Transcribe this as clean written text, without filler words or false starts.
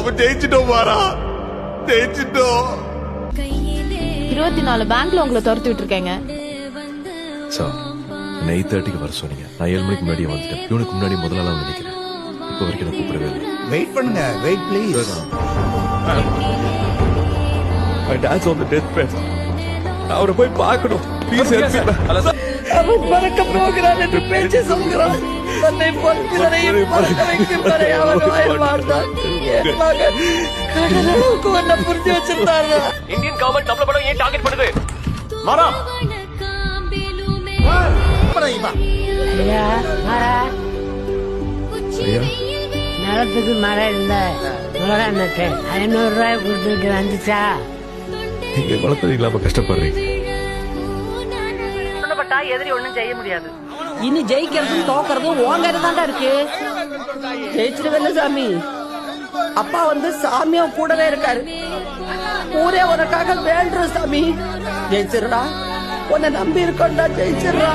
நாம ஜெயிச்சிட்டோம் மாறா, ஜெயிச்சிட்டோம். 24 பேங்க்ல உங்களை துரத்தி விட்டுருக்கேங்க. சார், 8:30க்கு வர சொன்னீங்க. நான் 7 மணிக்கு முன்னாடியே வந்துட்டேன். இவனுக்கு முன்னாடி முதல்ல வந்து நிக்கிறேன். இப்போ வரைக்கும் நான் கூப்பிடவே இல்லை. வெயிட் பண்ணுங்க, wait please. My dad's on the deathbed. நான் அவரை போய் பார்க்கணும். Please help me. அவன் பறக்க போகிறான் என்று பேச்சு சொல்கிறான். தன்னை பொறுப்பினரையும் பறக்க வைக்கும் வரை அவன் வாயில் வாழ்ந்தான். என் மகன் கடலளவுக்கு ஒன்ன புரிஞ்சு வச்சிருந்தாரு. இந்தியன் கவர்மெண்ட் நம்மள படம் ஏன் டார்கெட் பண்ணுது? மாறா ஐயா, மாறா, ஐயா, நிலத்துக்கு மரம் இல்ல, நூறானக்கு 500 ரூபாய் கொடுத்துட்டு வந்துச்சா? நீங்க வளர்த்தது இல்லாம கஷ்டப்படுறீங்க. எதிரி ஒண்ணும் செய்ய முடியாது. இனி ஜெயிக்கிறதும் தோக்கறதும் உன் கையில தான்டா இருக்கு. ஜெயிச்சிருவேல சாமி. அப்பா வந்து சாமியா கூடவே இருக்காரு. ஊரே உனக்காக வேண்டுற சாமி. ஜெயிச்சிடுறா, உன்னை நம்பி இருக்கோண்டா, ஜெயிச்சிடுறா.